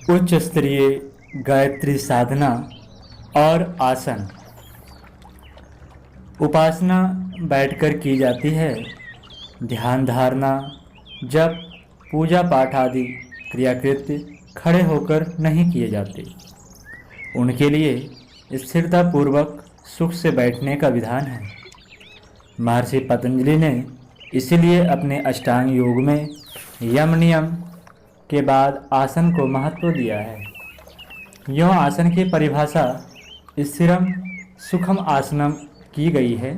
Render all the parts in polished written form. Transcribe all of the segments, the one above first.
उच्च स्तरीय गायत्री साधना और आसन। उपासना बैठकर की जाती है। ध्यान धारणा, जप, पूजा पाठ आदि क्रियाकृत्य खड़े होकर नहीं किए जाते। उनके लिए स्थिरतापूर्वक सुख से बैठने का विधान है। महर्षि पतंजलि ने इसीलिए अपने अष्टांग योग में यम नियम के बाद आसन को महत्व दिया है। यों आसन की परिभाषा स्थिरम सुखम आसनम की गई है,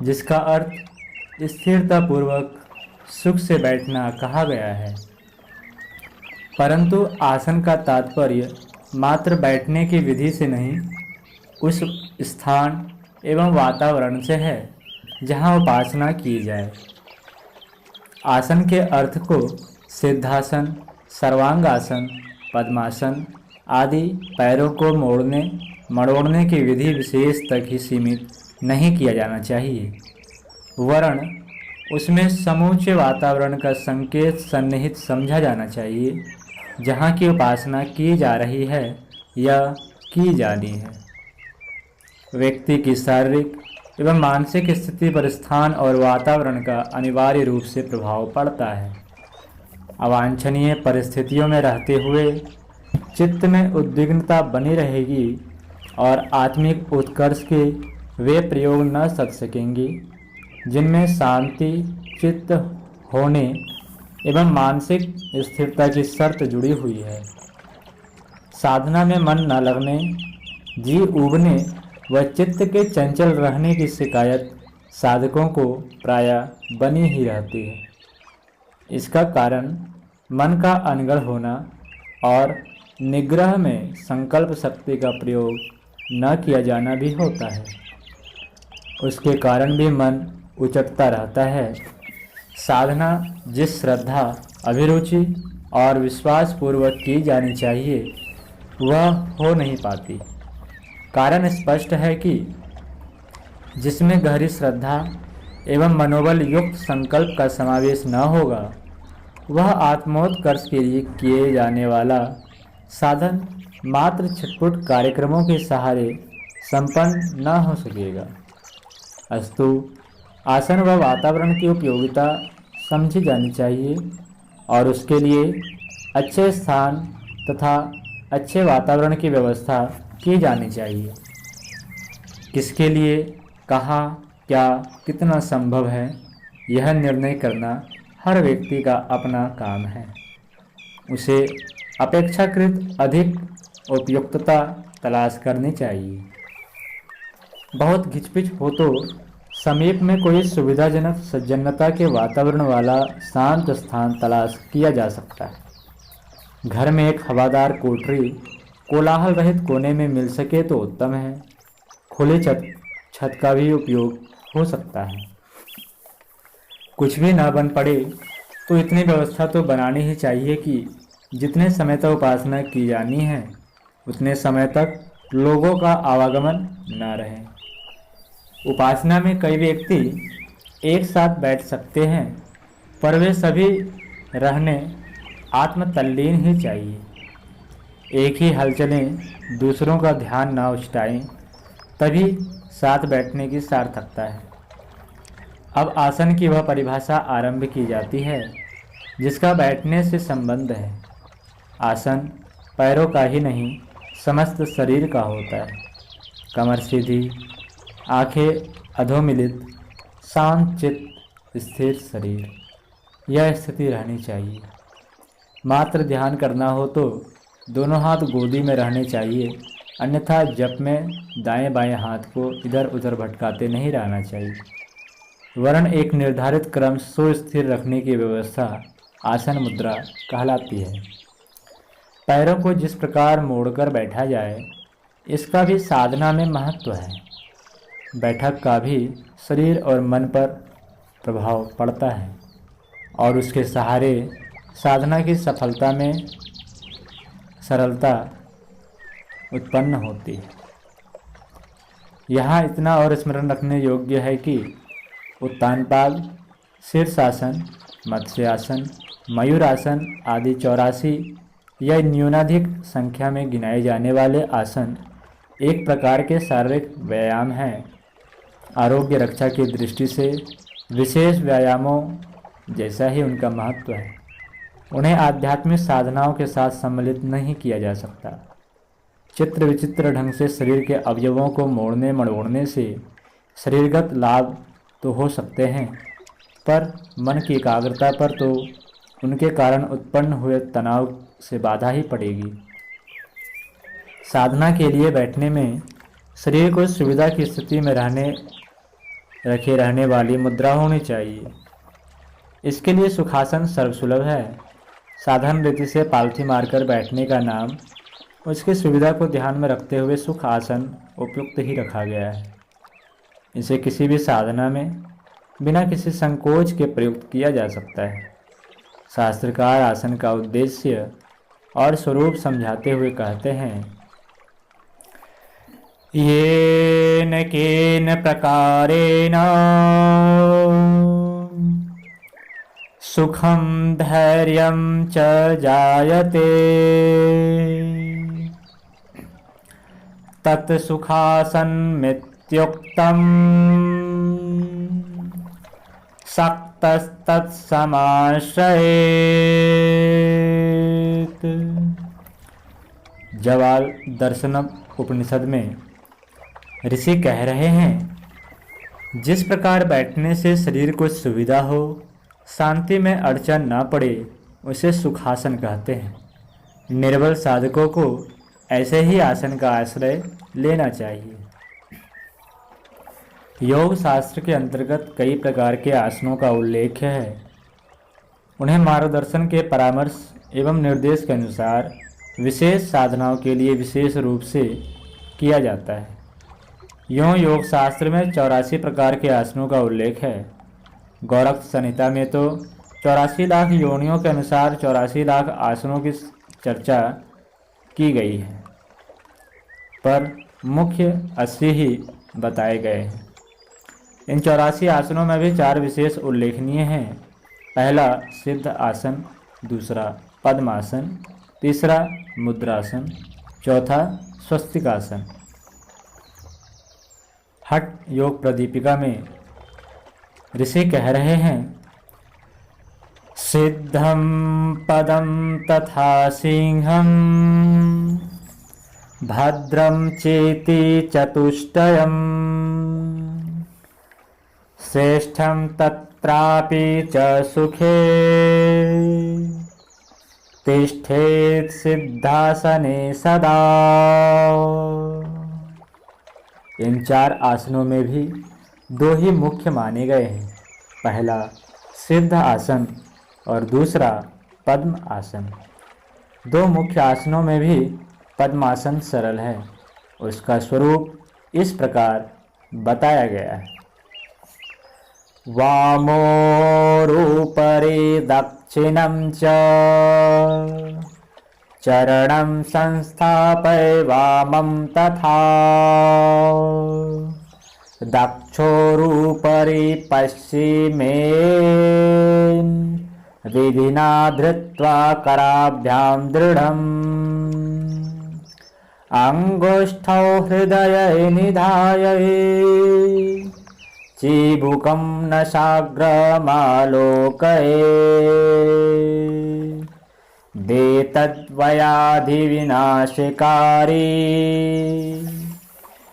जिसका अर्थ स्थिरतापूर्वक सुख से बैठना कहा गया है। परंतु आसन का तात्पर्य मात्र बैठने की विधि से नहीं, उस स्थान एवं वातावरण से है जहाँ उपासना की जाए। आसन के अर्थ को सिद्धासन, सर्वांगासन, पद्मासन आदि पैरों को मोड़ने मड़ोड़ने की विधि विशेष तक ही सीमित नहीं किया जाना चाहिए, वरन उसमें समूचे वातावरण का संकेत सन्निहित समझा जाना चाहिए जहाँ की उपासना की जा रही है या की जानी है। व्यक्ति की शारीरिक एवं मानसिक स्थिति पर स्थान और वातावरण का अनिवार्य रूप से प्रभाव पड़ता है। अवांछनीय परिस्थितियों में रहते हुए चित्त में उद्विग्नता बनी रहेगी और आत्मिक उत्कर्ष के वे प्रयोग न सक सकेंगे जिनमें शांति चित्त होने एवं मानसिक स्थिरता की शर्त जुड़ी हुई है। साधना में मन न लगने, जी उबने व चित्त के चंचल रहने की शिकायत साधकों को प्रायः बनी ही रहती है। इसका कारण मन का अनगढ़ होना और निग्रह में संकल्प शक्ति का प्रयोग न किया जाना भी होता है। उसके कारण भी मन उचटता रहता है। साधना जिस श्रद्धा, अभिरुचि और विश्वास पूर्वक की जानी चाहिए वह हो नहीं पाती। कारण स्पष्ट है कि जिसमें गहरी श्रद्धा एवं मनोबल युक्त संकल्प का समावेश न होगा, वह आत्मोत्कर्ष के लिए किए जाने वाला साधन मात्र छटपुट कार्यक्रमों के सहारे संपन्न न हो सकेगा। अस्तु आसन व वातावरण की उपयोगिता समझी जानी चाहिए और उसके लिए अच्छे स्थान तथा अच्छे वातावरण की व्यवस्था की जानी चाहिए। किसके लिए, कहाँ, क्या, कितना संभव है, यह निर्णय करना हर व्यक्ति का अपना काम है। उसे अपेक्षाकृत अधिक उपयुक्तता तलाश करनी चाहिए। बहुत घिचपिच हो तो समीप में कोई सुविधाजनक सज्जनता के वातावरण वाला शांत स्थान तलाश किया जा सकता है। घर में एक हवादार कोठरी कोलाहल रहित कोने में मिल सके तो उत्तम है। खुले छत का भी उपयोग हो सकता है। कुछ भी ना बन पड़े तो इतनी व्यवस्था तो बनानी ही चाहिए कि जितने समय तक उपासना की जानी है उतने समय तक लोगों का आवागमन न रहे। उपासना में कई व्यक्ति एक साथ बैठ सकते हैं, पर वे सभी रहने आत्मतल्लीन ही चाहिए। एक ही हलचलें दूसरों का ध्यान न उचटाएं, तभी साथ बैठने की सार्थकता है। अब आसन की वह परिभाषा आरंभ की जाती है जिसका बैठने से संबंध है। आसन पैरों का ही नहीं, समस्त शरीर का होता है। कमर सीधी, आंखें अधोमिलित, शांत चित्त, स्थिर शरीर, यह स्थिति रहनी चाहिए। मात्र ध्यान करना हो तो दोनों हाथ गोदी में रहने चाहिए, अन्यथा जप में दाएं बाएं हाथ को इधर उधर भटकाते नहीं रहना चाहिए। वरन एक निर्धारित क्रम सुस्थिर रखने की व्यवस्था आसन मुद्रा कहलाती है। पैरों को जिस प्रकार मोड़कर बैठा जाए, इसका भी साधना में महत्व है। बैठक का भी शरीर और मन पर प्रभाव पड़ता है और उसके सहारे साधना की सफलता में सरलता उत्पन्न होती है। यहाँ इतना और स्मरण रखने योग्य है कि उत्तानपाद, शीर्षासन, मत्स्यासन, मयूरासन आदि 84 यह न्यूनाधिक संख्या में गिनाए जाने वाले आसन एक प्रकार के शारीरिक व्यायाम हैं। आरोग्य रक्षा की दृष्टि से विशेष व्यायामों जैसा ही उनका महत्व है। उन्हें आध्यात्मिक साधनाओं के साथ सम्मिलित नहीं किया जा सकता। चित्र विचित्र ढंग से शरीर के अवयवों को मोड़ने मड़ोड़ने से शरीरगत लाभ तो हो सकते हैं, पर मन की एकाग्रता पर तो उनके कारण उत्पन्न हुए तनाव से बाधा ही पड़ेगी। साधना के लिए बैठने में शरीर को सुविधा की स्थिति में रखे रहने वाली मुद्रा होनी चाहिए। इसके लिए सुखासन सर्वसुलभ है। साधारण रीति से पालथी मारकर बैठने का नाम उसकी सुविधा को ध्यान में रखते हुए सुख आसन उपयुक्त ही रखा गया है। इसे किसी भी साधना में बिना किसी संकोच के प्रयुक्त किया जा सकता है। शास्त्रकार आसन का उद्देश्य और स्वरूप समझाते हुए कहते हैं, येन केन प्रकारेण सुखम धैर्यं च जायते तत् सुखासनमित्युक्तम् सक्तस्तत्समाश्रयेत्। जवाल दर्शनम उपनिषद में ऋषि कह रहे हैं, जिस प्रकार बैठने से शरीर को सुविधा हो, शांति में अड़चन न पड़े, उसे सुखासन कहते हैं। निर्बल साधकों को ऐसे ही आसन का आश्रय लेना चाहिए। योग शास्त्र के अंतर्गत कई प्रकार के आसनों का उल्लेख है। उन्हें मार्गदर्शन के परामर्श एवं निर्देश के अनुसार विशेष साधनाओं के लिए विशेष रूप से किया जाता है। यूँ योग शास्त्र में 84 प्रकार के आसनों का उल्लेख है। गौरक्ष संहिता में तो 84 लाख योनियों के अनुसार 84 लाख आसनों की चर्चा की गई है, पर मुख्य 80 ही बताए गए हैं। इन 84 आसनों में भी 4 विशेष उल्लेखनीय हैं। पहला सिद्ध आसन, दूसरा पद्मासन, तीसरा मुद्रासन, चौथा स्वस्तिकासन। हठ योग प्रदीपिका में ऋषि कह रहे हैं, सिद्धं पदं तथा सिंहं भद्रं चेति चतुष्टयम् श्रेष्ठं तत्रापि च सुखे तिष्ठेत् सिद्धासने सदा। इन 4 आसनों में भी 2 ही मुख्य माने गए हैं। पहला सिद्ध आसन और दूसरा पद्म आसन। 2 मुख्य आसनों में भी पद्मासन सरल है। उसका स्वरूप इस प्रकार बताया गया है, वामोरूपरि दक्षिणं च चरणं संस्थापय वामं तथा दक्षोरूपरि पश्चिमे विधिना धृत्वा कराभ्यां दृढम् अंगुष्ठौ हृदये निधाय चिबुकं नशाग्रमालोकये देतद्वयाधिविनाशकारी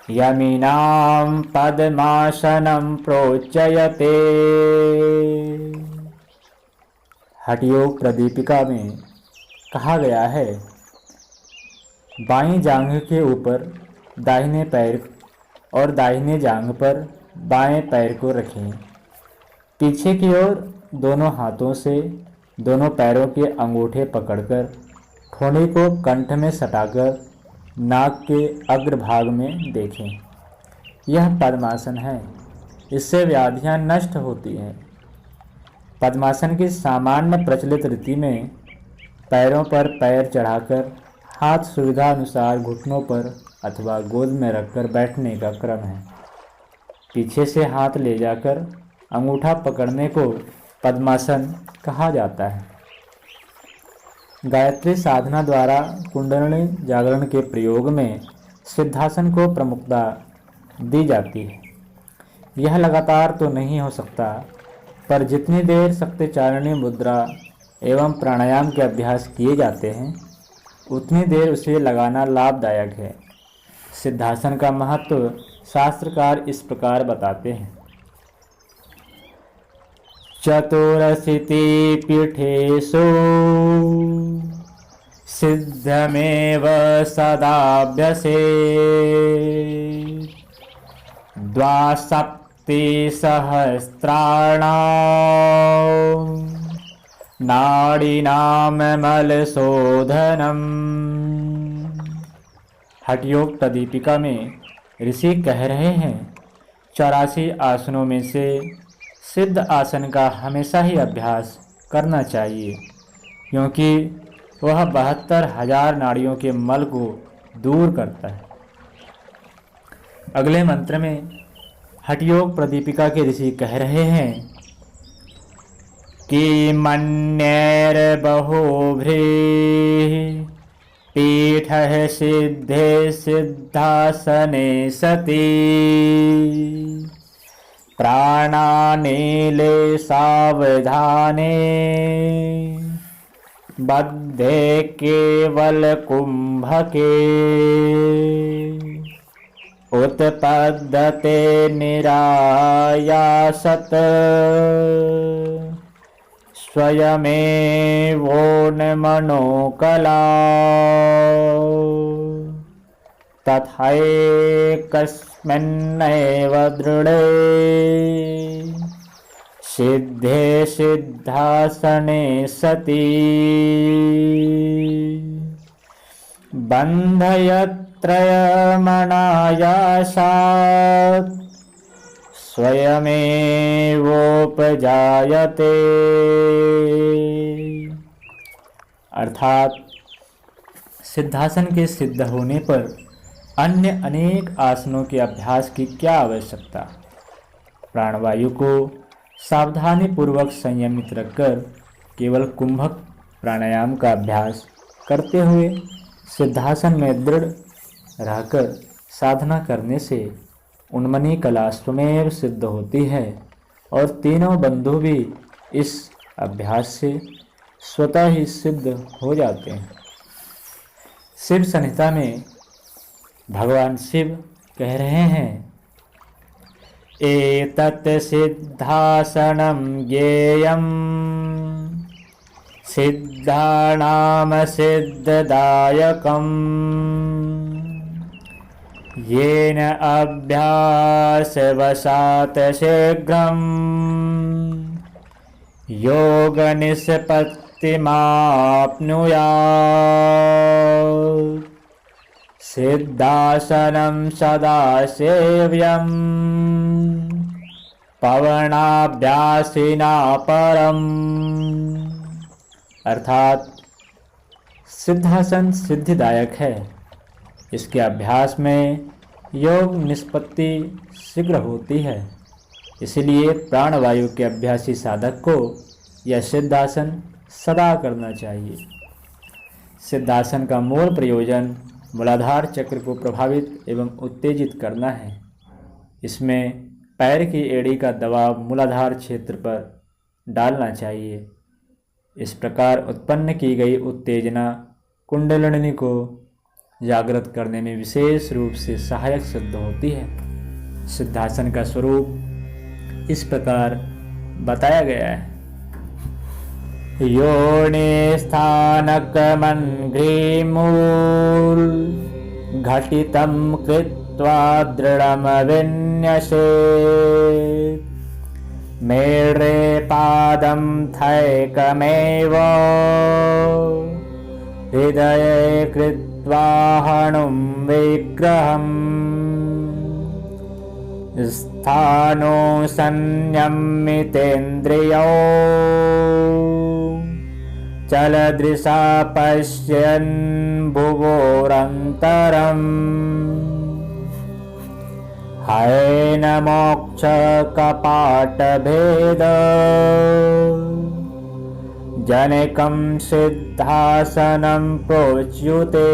यमिनां पद्मासनं प्रोच्यते। हठयोग प्रदीपिका में कहा गया है, बाईं जांघ के ऊपर दाहिने पैर और दाहिने जांघ पर बाएं पैर को रखें। पीछे की ओर दोनों हाथों से दोनों पैरों के अंगूठे पकड़कर ठोड़ी को कंठ में सटाकर नाक के अग्रभाग में देखें। यह पद्मासन है। इससे व्याधियां नष्ट होती हैं। पद्मासन की सामान्य प्रचलित रीति में पैरों पर पैर चढ़ाकर हाथ सुविधा अनुसार घुटनों पर अथवा गोद में रखकर बैठने का क्रम है। पीछे से हाथ ले जाकर अंगूठा पकड़ने को पद्मासन कहा जाता है। गायत्री साधना द्वारा कुंडलिनी जागरण के प्रयोग में सिद्धासन को प्रमुखता दी जाती है। यह लगातार तो नहीं हो सकता, पर जितनी देर शक्तिचारिणी मुद्रा एवं प्राणायाम के अभ्यास किए जाते हैं उतनी देर उसे लगाना लाभदायक है। सिद्धासन का महत्व शास्त्रकार इस प्रकार बताते हैं। चतुरशीति पीठेषु सिद्धमेव सदाभ्यसेत् द्वासप्तिसहस्राणां नाडीनां मलशोधनम्। हठयोग प्रदीपिका में ऋषि कह रहे हैं, 84 आसनों में से सिद्ध आसन का हमेशा ही अभ्यास करना चाहिए, क्योंकि वह 72,000 नाड़ियों के मल को दूर करता है। अगले मंत्र में हठयोग प्रदीपिका के ऋषि कह रहे हैं कि मन्यैर्बहुभ्रीः पीठः सिद्धे सिद्धासने सति प्राणानीले सावधाने बद्धे केवल कुंभके उत्पद्यते निरायासत स्वयमेवोन्मनोकला तथैकस्मिन्नेव दृढे सिद्धे सिद्धासने सति बन्धयत्रयमनायासात् स्वयमेवोपजायते। अर्थात सिद्धासन के सिद्ध होने पर अन्य अनेक आसनों के अभ्यास की क्या आवश्यकता। प्राणवायु को सावधानी पूर्वक संयमित रखकर केवल कुंभक प्राणायाम का अभ्यास करते हुए सिद्धासन में दृढ़ रहकर साधना करने से उन्मनी कला स्वमेव सिद्ध होती है और तीनों बंधु भी इस अभ्यास से स्वतः ही सिद्ध हो जाते हैं। शिव संहिता में भगवान शिव कह रहे हैं, एतत् सिद्धासनं ज्ञेयं सिद्धानां सिद्धदायकम् येन अभ्यासवशात् शीघ्रं योगनिष्पत्तिमाप्नुयात्। सिद्धासनं सदा सेव्यं पवनाभ्यासिना परम। अर्थात सिद्धासन सिद्धिदायक है, इसके अभ्यास में योग निष्पत्ति शीघ्र होती है। इसलिए प्राणवायु के अभ्यासी साधक को यह सिद्धासन सदा करना चाहिए। सिद्धासन का मूल प्रयोजन मूलाधार चक्र को प्रभावित एवं उत्तेजित करना है। इसमें पैर की एड़ी का दबाव मूलाधार क्षेत्र पर डालना चाहिए। इस प्रकार उत्पन्न की गई उत्तेजना कुंडलिनी को जागृत करने में विशेष रूप से सहायक सिद्ध होती है। सिद्धासन का स्वरूप इस प्रकार बताया गया है। योनि स्थानकमन्घ्रिमूल घटितं कृत्वा दृढं विन्यसेत् मेढ्रे पादं थैकमेव हृदये कृत्वा हनुं विग्रहम् स्थानो संयमितेन्द्रियौ चलदृशा पश्यन् भुवोरन्तरम् हैन मोक्ष कपाटभेद जनकं सिद्धासनं प्रोच्युते।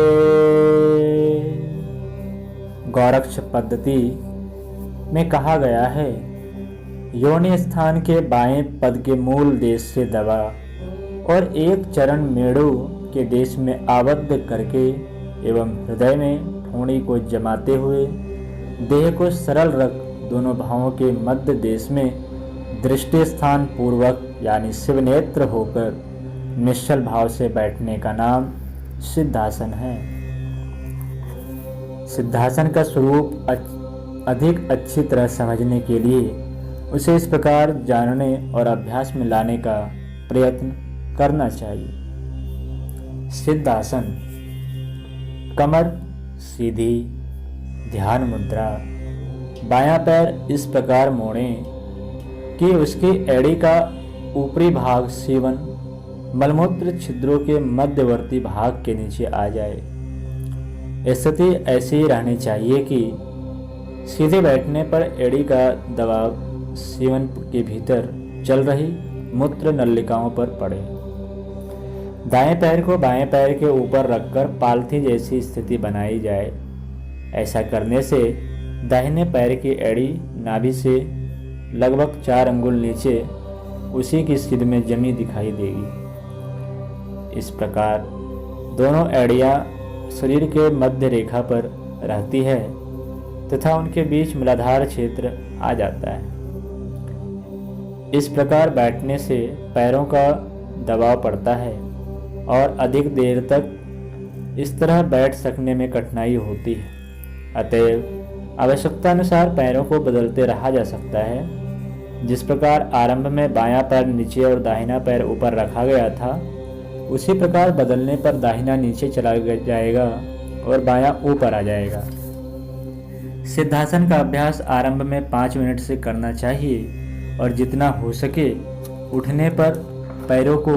गौरक्ष पद्धति में कहा गया है, योनि स्थान के बाएं पद के मूल देश से दबा और एक चरण मेड़ू के देश में आबद्ध करके एवं हृदय में ठोड़ी को जमाते हुए देह को सरल रख दोनों भावों के मध्य देश में दृष्टि स्थान पूर्वक यानी शिव नेत्र होकर निश्चल भाव से बैठने का नाम सिद्धासन है। सिद्धासन का स्वरूप अधिक अच्छी तरह समझने के लिए उसे इस प्रकार जानने और अभ्यास में लाने का प्रयत्न करना चाहिए। सिद्धासन, कमर सीधी, ध्यान मुद्रा, बायां पैर इस प्रकार मोड़ें कि उसकी एड़ी का ऊपरी भाग सीवन मलमूत्र छिद्रों के मध्यवर्ती भाग के नीचे आ जाए। स्थिति ऐसी ही रहनी चाहिए कि सीधे बैठने पर एड़ी का दबाव सीवन के भीतर चल रही मूत्र नलिकाओं पर पड़े। दाएं पैर को बाएं पैर के ऊपर रखकर पालथी जैसी स्थिति बनाई जाए। ऐसा करने से दाहिने पैर की एड़ी नाभि से लगभग 4 अंगुल नीचे उसी की सिर में जमी दिखाई देगी। इस प्रकार दोनों एड़ियां शरीर के मध्य रेखा पर रहती है तथा उनके बीच मूलाधार क्षेत्र आ जाता है। इस प्रकार बैठने से पैरों का दबाव पड़ता है और अधिक देर तक इस तरह बैठ सकने में कठिनाई होती है। अतएव आवश्यकता अनुसार पैरों को बदलते रहा जा सकता है। जिस प्रकार आरंभ में बायां पैर नीचे और दाहिना पैर ऊपर रखा गया था, उसी प्रकार बदलने पर दाहिना नीचे चला जाएगा और बायां ऊपर आ जाएगा। सिद्धासन का अभ्यास आरंभ में 5 मिनट से करना चाहिए और जितना हो सके उठने पर पैरों को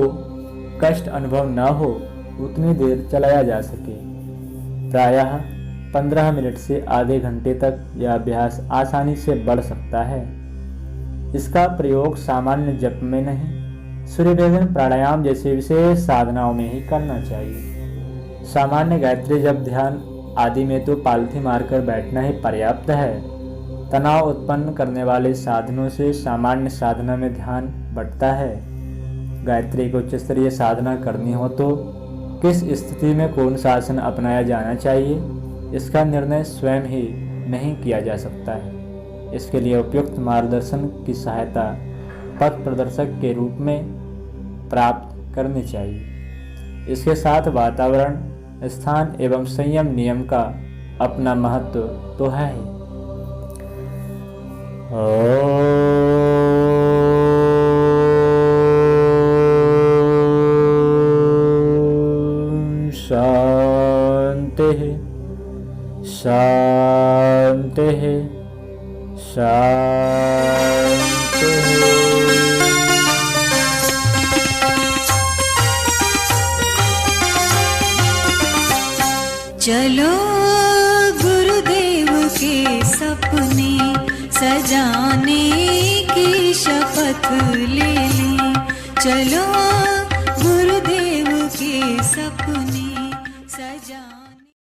कष्ट अनुभव न हो उतनी देर चलाया जा सके। प्रायः 15 मिनट से आधे घंटे तक यह अभ्यास आसानी से बढ़ सकता है। इसका प्रयोग सामान्य जप में नहीं, सूर्यभेदन प्राणायाम जैसे विशेष साधनाओं में ही करना चाहिए। सामान्य गायत्री जप ध्यान आदि में तो पालथी मारकर बैठना ही पर्याप्त है। तनाव उत्पन्न करने वाले साधनों से सामान्य साधना में ध्यान बंटता है। गायत्री को उच्च स्तरीय साधना करनी हो तो किस स्थिति में कौन सा आसन अपनाया जाना चाहिए, इसका निर्णय स्वयं ही नहीं किया जा सकता है। इसके लिए उपयुक्त मार्गदर्शन की सहायता पथ प्रदर्शक के रूप में प्राप्त करनी चाहिए। इसके साथ वातावरण, स्थान एवं संयम नियम का अपना महत्व तो है ही। शांति शांति शांति। चलो गुरुदेव के सपने सजाने की शपथ ले लें। चलो गुरुदेव के सपने सजाने